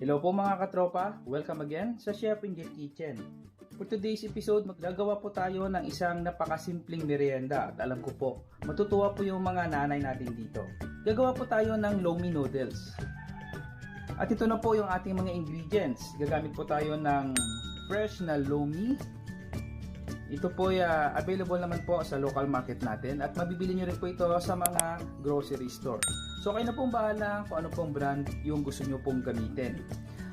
Hello po mga katropa, welcome again sa Chef Inget Kitchen. For today's episode, maggagawa po tayo ng isang napakasimpleng merienda at alam ko po, matutuwa po yung mga nanay natin dito. Gagawa po tayo ng lomi noodles. At ito na po yung ating mga ingredients. Gagamit po tayo ng fresh na lomi. Ito po ay available naman po sa local market natin at mabibili nyo rin po ito sa mga grocery store. So kayo na pong bahala kung ano pong brand yung gusto nyo pong gamitin.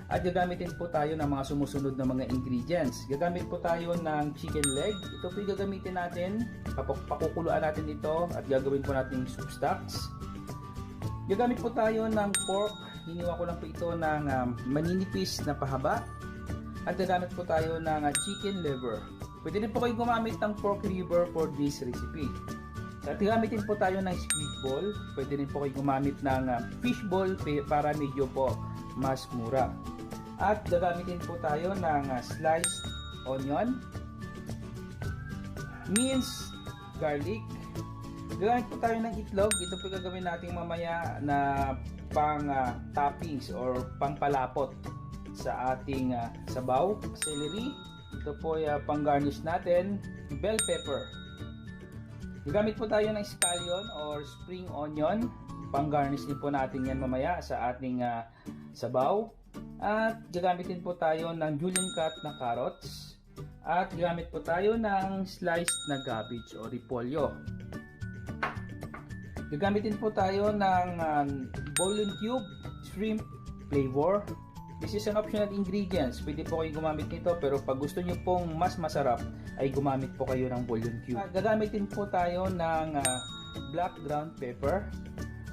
At gagamitin po tayo ng mga sumusunod na mga ingredients. Gagamit po tayo ng chicken leg. Ito po yung gagamitin natin. Pakukuluan natin ito at gagawin po natin soup stocks. Gagamit po tayo ng pork. Hiniwa ko lang po ito ng maninipis na pahaba. At gagamit po tayo ng chicken liver. Pwede rin po kayo gumamit ng pork liver for this recipe. At gagamitin po tayo ng squid ball. Pwede rin po kayo gumamit ng fish ball para medyo po mas mura. At gagamitin po tayo ng sliced onion, minced garlic. Gagamit po tayo ng itlog. Ito po gagawin natin mamaya na pang toppings or pang palapot sa ating sabaw. Celery. Ito po ay pang garnish natin. Bell pepper. Gagamit po tayo ng scallion or spring onion. Pang-garnish din po natin yan mamaya sa ating sabaw. At gagamitin po tayo ng julienne cut na carrots. At gagamit po tayo ng sliced na cabbage o repolyo. Gagamitin po tayo ng bouillon cube, shrimp flavor. This is an optional ingredients. Pwede po kayo gumamit nito pero pag gusto nyo pong mas masarap ay gumamit po kayo ng bouillon cube. Gagamitin po tayo ng black ground pepper.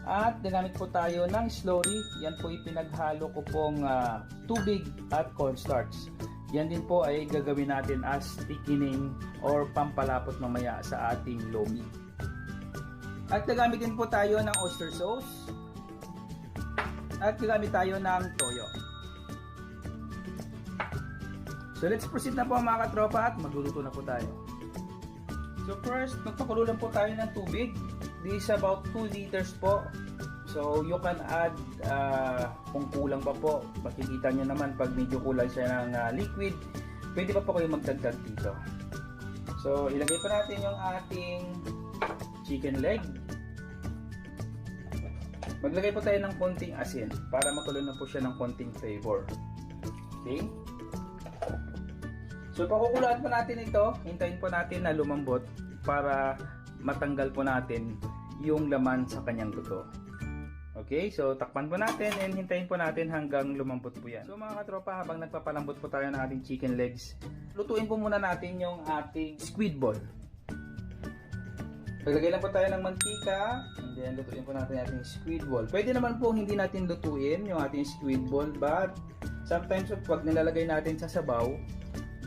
At gagamit po tayo ng slurry. Yan po ipinaghalo ko pong tubig at cornstarch. Yan din po ay gagawin natin as thickening or pampalapot mamaya sa ating lomi. At gagamitin po tayo ng oyster sauce. At gagamit tayo ng toyo. So let's proceed na po mga katropa at magluluto na po tayo. So first, magpakulo lang po tayo ng tubig. This is about 2 liters po. So you can add kung kulang pa po. Makikita nyo naman pag medyo kulang siya ng liquid, pwede pa po kayo magdagdag dito. So ilagay po natin yung ating chicken leg. Maglagay po tayo ng konting asin para makulo na po siya ng konting flavor. Okay? So pakukuluan po natin ito, hintayin po natin na lumambot para matanggal po natin yung laman sa kanyang luto. Okay, so takpan po natin and hintayin po natin hanggang lumambot po yan. So mga katropa, habang nagpapalambot po tayo ng ating chicken legs, lutuin po muna natin yung ating squid ball. Paglagay lang po tayo ng mantika and then lutuin po natin yung ating squid ball. Pwede naman po hindi natin lutuin yung ating squid ball but sometimes pag nilalagay natin sa sabaw,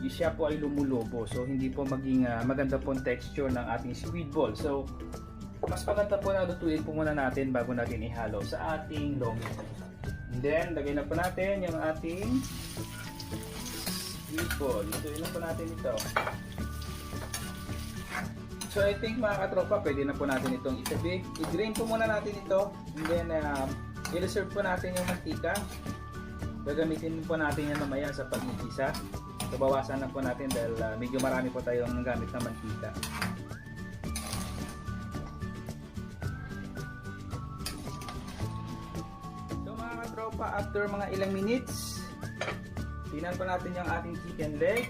siya po ay lumulobo. So hindi po maging maganda po ang texture ng ating squid ball. So mas maganda po na lutuin po muna natin bago natin ihalo sa ating lomi. And then lagay na po natin yung ating squid ball. Lutuin na po natin ito. So I think mga katropa, pwede na po natin itong itabi. I-drain po muna natin ito. And then i-reserve po natin yung mantika. Gagamitin po natin yan mamaya sa pagigisa. So bawasan na po natin dahil medyo marami po tayong gamit na mantika. So mga katropa, after mga ilang minutes, tingnan po natin yung ating chicken leg.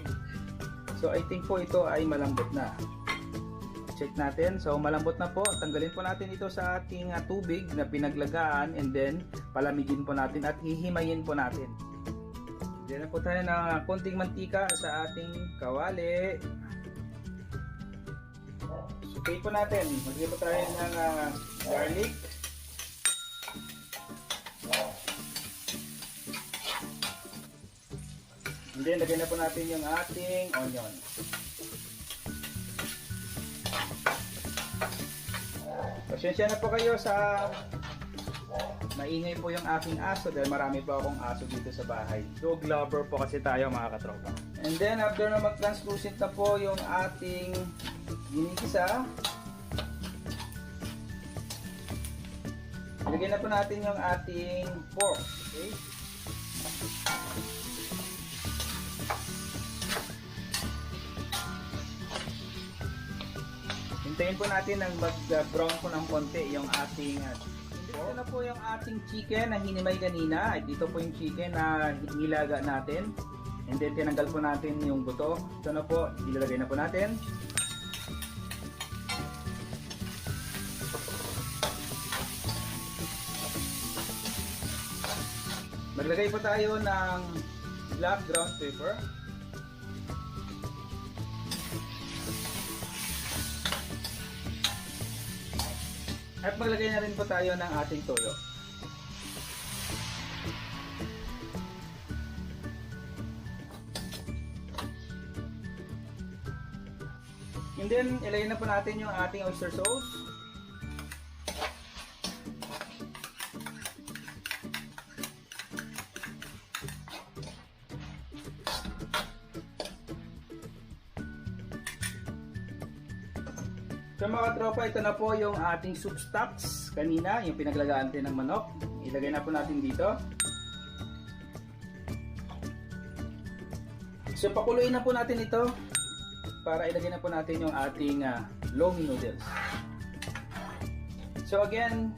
So I think po ito ay malambot na. Check natin. So malambot na po. Tanggalin po natin ito sa ating tubig na pinaglagaan and then palamigin po natin at hihimayin po natin. Diyan na po tayo ng konting mantika sa ating kawali. Sukay po natin. Maglagay po tayo ng garlic. And then lagyan na po natin yung ating onion. Pasensya na po kayo sa maingay po yung aking aso dahil marami po akong aso dito sa bahay. Dog lover po kasi tayo mga katropa. And then after na mag-translucent na po yung ating ginigisa, ilagay na po natin yung ating pork. Okay? Hintayin po natin ang mag-brown po ng konti yung ating ito na po yung ating chicken na hinimay kanina. Dito po yung chicken na nilaga natin. And then tinanggal po natin yung buto. Ito na po, ilalagay na po natin. Maglagay po tayo ng black ground pepper. At maglagay na rin po tayo ng ating toyo. And then, ilagay na po natin yung ating oyster sauce. So mga tropa, ito na po yung ating soup stocks kanina, yung pinaglagaan natin ng manok. Ilagay na po natin dito. So pakuluin na po natin ito para ilagay na po natin yung ating lomi noodles. So again,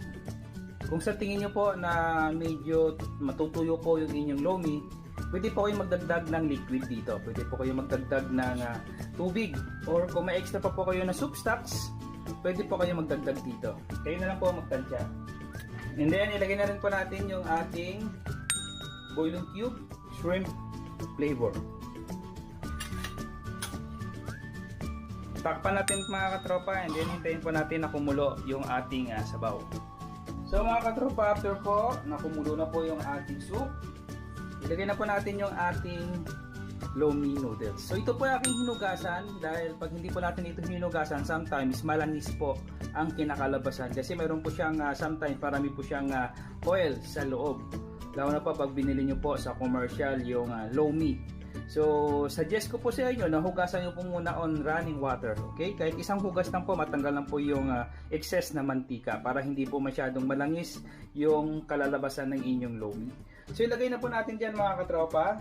kung sa tingin nyo po na medyo matutuyo po yung inyong lomi, pwede po kayong magdagdag ng liquid dito. Pwede po kayong magdagdag ng tubig. Or kung may extra pa po kayo na soup stocks, pwede po kayong magdagdag dito. Kayo na lang po magtansya. And then, ilagay na rin po natin yung ating boiling cube shrimp flavor. Takpan natin mga katropa, and then hintayin po natin na kumulo yung ating sabaw. So mga katropa, after po, nakumulo na po yung ating soup, ilagay na po natin yung ating lomi noodles. So ito po yung aking hinugasan dahil pag hindi po natin ito hinugasan, sometimes malanis po ang kinakalabasan kasi mayroon po siyang sometimes parami po siyang oil sa loob. Lalo na po pag binili nyo po sa commercial yung lomi. So suggest ko po sa inyo na hugasan nyo po muna on running water. Okay? Kahit isang hugas lang po, matanggal lang po yung excess na mantika para hindi po masyadong malangis yung kalalabasan ng inyong lomi. So ilagay na po natin dyan mga katropa.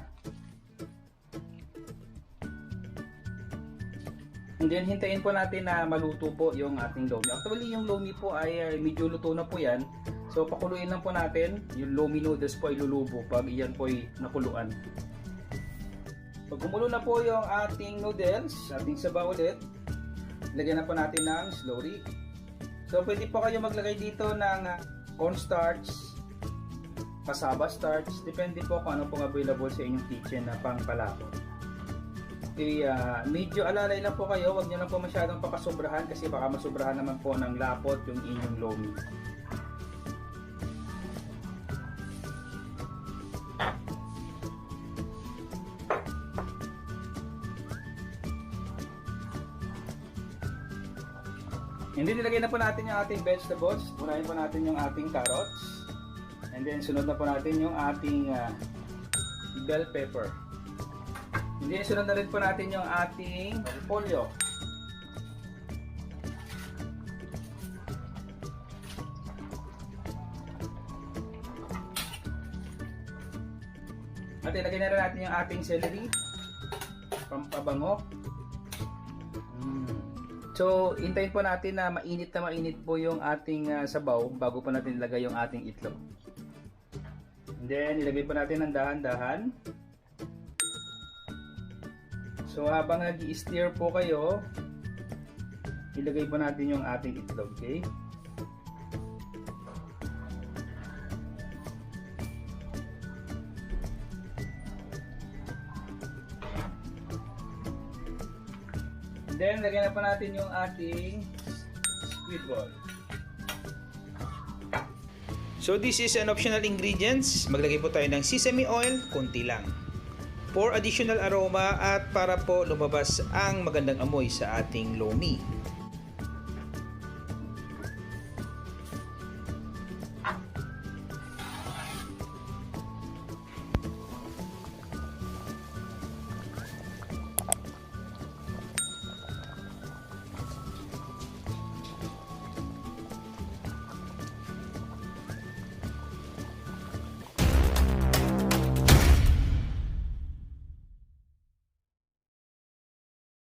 And then hintayin po natin na maluto po yung ating lomi. Actually yung lomi po ay medyo luto na po yan. So pakuluin lang po natin. Yung lomi noodles po ay lulubo pag iyan po ay nakuluan. Pag kumulo na po yung ating noodles, ating sabaw ulit, lagyan na po natin ng slurry. So pwede po kayo maglagay dito ng cornstarch, cassava starch, depende po kung ano pong available sa inyong kitchen na pangpalapot. Okay, medyo alalay lang po kayo, huwag nyo lang po masyadong papasobrahan kasi baka masobrahan naman po ng lapot yung inyong lomi. And then nilagay na po natin yung ating vegetables. Unahin po natin yung ating carrots. And then sunod na po natin yung ating bell pepper. And then sunod na rin po natin yung ating repolyo. At ilagay na rin natin yung ating celery. Pampabango. So, hintayin po natin na mainit po yung ating sabaw bago po natin ilagay yung ating itlog. And then, ilagay po natin ng dahan-dahan. So, habang nag-i-stir po kayo, ilagay po natin yung ating itlog, okay? Then, lagyan na po natin yung ating squid ball. So, this is an optional ingredients. Maglagay po tayo ng sesame oil, konti lang. For additional aroma at para po lumabas ang magandang amoy sa ating lomi.